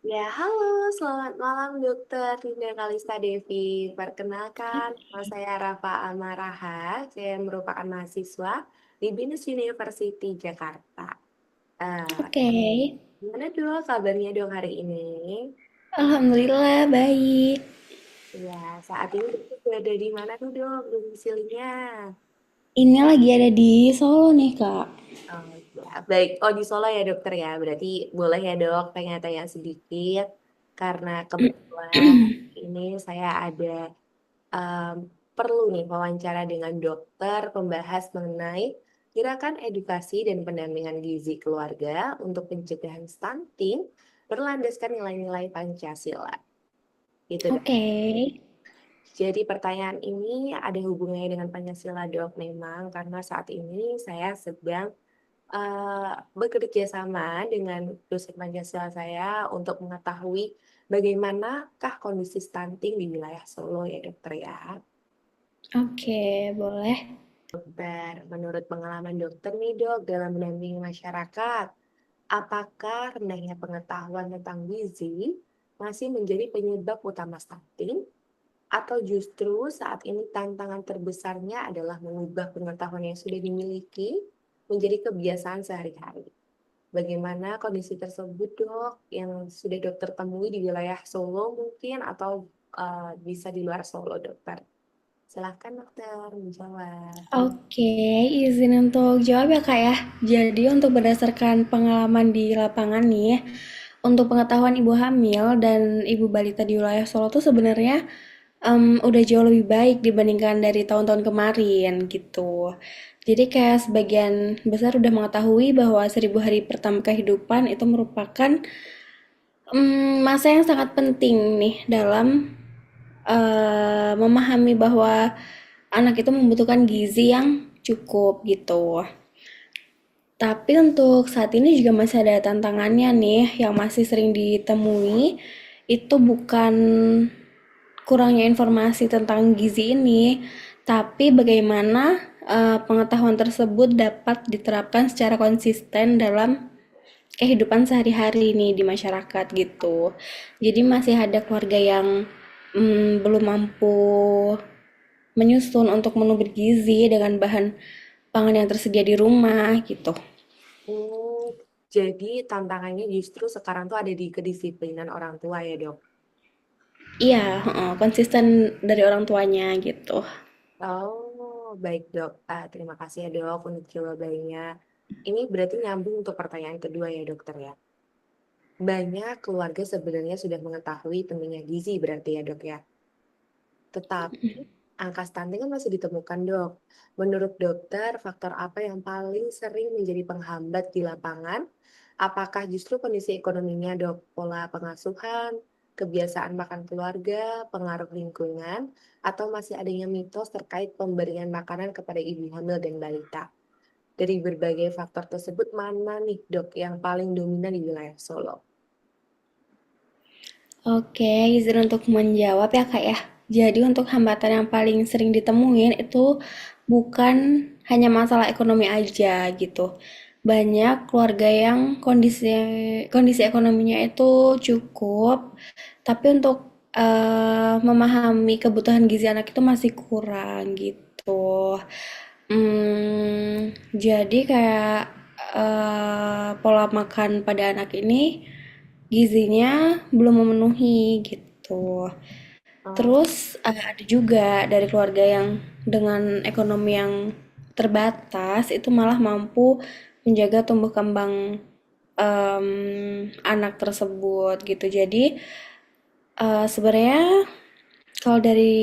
Ya, halo, selamat malam Dokter Linda Kalista Devi. Perkenalkan, nama saya Rafa Amaraha. Saya merupakan mahasiswa di BINUS University Jakarta. Eh, Oke, Gimana dok kabarnya dok hari ini? alhamdulillah baik. Ya, saat ini dokter berada di mana tuh dok domisilinya? Ini lagi ada di Solo nih, Kak. Oh, ya, baik. Oh, di Solo ya dokter ya. Berarti boleh ya dok tanya-tanya sedikit. Karena kebetulan ini saya ada em, perlu nih wawancara dengan dokter pembahas mengenai gerakan edukasi dan pendampingan gizi keluarga untuk pencegahan stunting berlandaskan nilai-nilai Pancasila. Gitu dok. Oke, Jadi pertanyaan ini ada hubungannya dengan Pancasila dok memang karena saat ini saya sedang bekerja sama dengan dosen Pancasila saya untuk mengetahui bagaimanakah kondisi stunting di wilayah Solo ya dokter ya. oke, boleh. Dokter, menurut pengalaman dokter nih dok dalam mendampingi masyarakat, apakah rendahnya pengetahuan tentang gizi masih menjadi penyebab utama stunting? Atau justru saat ini tantangan terbesarnya adalah mengubah pengetahuan yang sudah dimiliki menjadi kebiasaan sehari-hari? Bagaimana kondisi tersebut dok yang sudah dokter temui di wilayah Solo mungkin atau bisa di luar Solo dokter? Silahkan dokter menjawab. Oke, izin untuk jawab ya, Kak ya. Jadi untuk berdasarkan pengalaman di lapangan nih, untuk pengetahuan ibu hamil dan ibu balita di wilayah Solo tuh sebenarnya udah jauh lebih baik dibandingkan dari tahun-tahun kemarin gitu. Jadi kayak sebagian besar udah mengetahui bahwa 1.000 hari pertama kehidupan itu merupakan masa yang sangat penting nih dalam memahami bahwa anak itu membutuhkan gizi yang cukup gitu. Tapi untuk saat ini juga masih ada tantangannya nih yang masih sering ditemui itu bukan kurangnya informasi tentang gizi ini, tapi bagaimana pengetahuan tersebut dapat diterapkan secara konsisten dalam kehidupan sehari-hari ini di masyarakat gitu. Jadi masih ada keluarga yang belum mampu menyusun untuk menu bergizi dengan bahan pangan yang tersedia di rumah gitu. Oh, jadi tantangannya justru sekarang tuh ada di kedisiplinan orang tua ya dok. Iya, konsisten dari orang tuanya gitu. Oh, baik dok. Terima kasih ya dok untuk jawabannya. Ini berarti nyambung untuk pertanyaan kedua ya dokter ya. Banyak keluarga sebenarnya sudah mengetahui pentingnya gizi berarti ya dok ya. Tetapi angka stunting kan masih ditemukan dok. Menurut dokter, faktor apa yang paling sering menjadi penghambat di lapangan? Apakah justru kondisi ekonominya dok, pola pengasuhan, kebiasaan makan keluarga, pengaruh lingkungan, atau masih adanya mitos terkait pemberian makanan kepada ibu hamil dan balita? Dari berbagai faktor tersebut, mana nih dok yang paling dominan di wilayah Solo? Oke, izin untuk menjawab ya Kak ya. Jadi untuk hambatan yang paling sering ditemuin itu bukan hanya masalah ekonomi aja gitu. Banyak keluarga yang kondisi kondisi ekonominya itu cukup, tapi untuk memahami kebutuhan gizi anak itu masih kurang gitu. Jadi kayak pola makan pada anak ini gizinya belum memenuhi gitu. Oh, Terus ada juga dari keluarga yang dengan ekonomi yang terbatas itu malah mampu menjaga tumbuh kembang anak tersebut gitu. Jadi sebenarnya kalau dari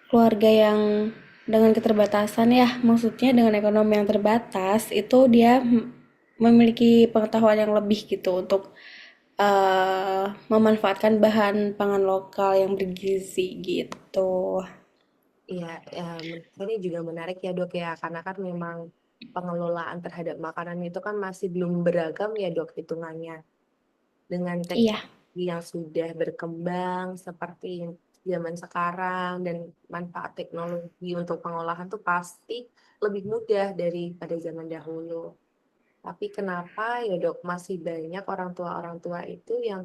keluarga yang dengan keterbatasan ya, maksudnya dengan ekonomi yang terbatas, itu dia memiliki pengetahuan yang lebih gitu untuk memanfaatkan bahan pangan lokal yang bergizi gitu. iya, ya, ini juga menarik ya dok ya, karena kan memang pengelolaan terhadap makanan itu kan masih belum beragam ya dok hitungannya. Dengan Iya, teknologi yang sudah berkembang seperti zaman sekarang dan manfaat teknologi untuk pengolahan tuh pasti lebih mudah daripada zaman dahulu. Tapi kenapa ya dok masih banyak orang tua itu yang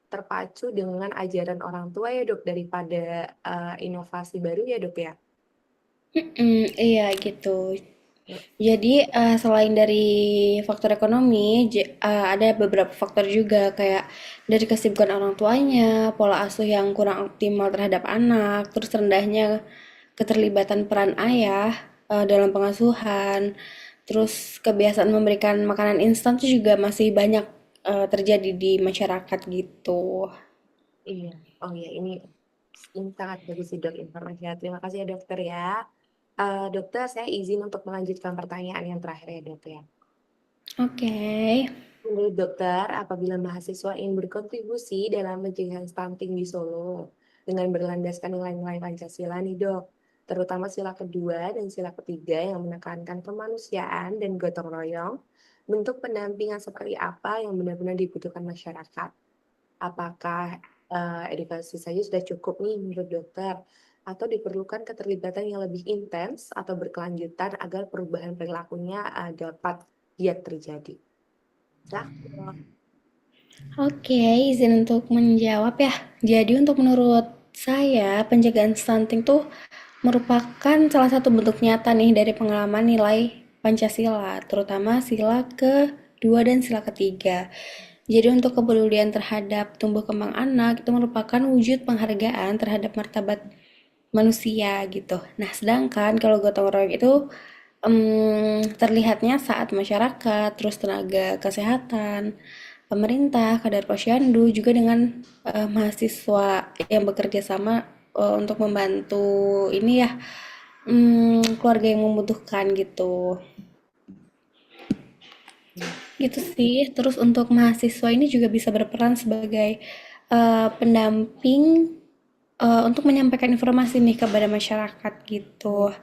terpacu dengan ajaran orang tua ya dok, daripada inovasi baru ya dok ya. Iya gitu. Jadi selain dari faktor ekonomi, ada beberapa faktor juga kayak dari kesibukan orang tuanya, pola asuh yang kurang optimal terhadap anak, terus rendahnya keterlibatan peran ayah dalam pengasuhan, terus kebiasaan memberikan makanan instan itu juga masih banyak terjadi di masyarakat gitu. Iya, oh ya ini sangat bagus sih dok informasinya. Terima kasih ya dokter ya. Dokter, saya izin untuk melanjutkan pertanyaan yang terakhir ya dok ya. Oke. Menurut dokter, apabila mahasiswa ingin berkontribusi dalam mencegah stunting di Solo dengan berlandaskan nilai-nilai Pancasila nih dok, terutama sila kedua dan sila ketiga yang menekankan kemanusiaan dan gotong royong, bentuk pendampingan seperti apa yang benar-benar dibutuhkan masyarakat? Apakah edukasi saja sudah cukup nih menurut dokter? Atau diperlukan keterlibatan yang lebih intens atau berkelanjutan agar perubahan perilakunya dapat giat terjadi? Silahkan. Oke, izin untuk menjawab ya. Jadi untuk menurut saya, pencegahan stunting tuh merupakan salah satu bentuk nyata nih dari pengalaman nilai Pancasila, terutama sila kedua dan sila ketiga. Jadi untuk kepedulian terhadap tumbuh kembang anak itu merupakan wujud penghargaan terhadap martabat manusia gitu. Nah, sedangkan kalau gotong royong itu terlihatnya saat masyarakat, terus tenaga kesehatan, pemerintah, kadar posyandu, juga dengan mahasiswa yang bekerja sama untuk membantu ini ya keluarga yang membutuhkan gitu. Gitu sih. Terus untuk mahasiswa ini juga bisa berperan sebagai pendamping untuk menyampaikan informasi nih kepada masyarakat gitu.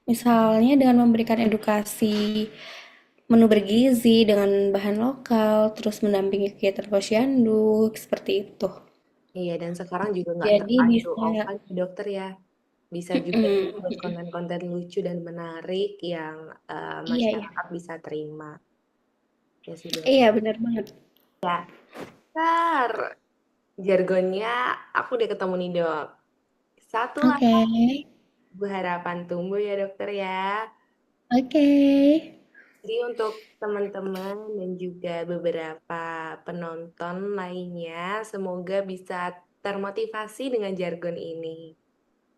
Misalnya dengan memberikan edukasi menu bergizi dengan bahan lokal, terus mendampingi kegiatan posyandu, seperti itu. Iya, dan sekarang juga nggak Jadi terpacu bisa, offline ya, dokter ya. Bisa juga dibuat konten-konten lucu dan menarik yang iya iya, masyarakat bisa terima. Ya sih dok. iya benar banget. Ya, ntar jargonnya aku udah ketemu nih dok. Satu Oke, langkah harapan tumbuh ya dokter ya. oke. Jadi untuk teman-teman dan juga beberapa penonton lainnya, semoga bisa termotivasi dengan jargon ini.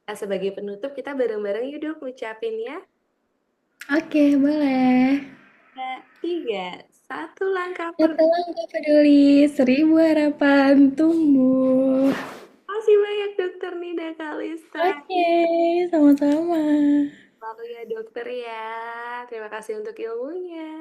Nah, sebagai penutup kita bareng-bareng yuk dok ngucapinnya. Oke, boleh. Nah, tiga, satu langkah Satu langkah peduli, seribu harapan tumbuh. Makasih banyak dokter Nida Kalista. Oke, sama-sama. Lalu ya dokter ya. Terima kasih untuk ilmunya.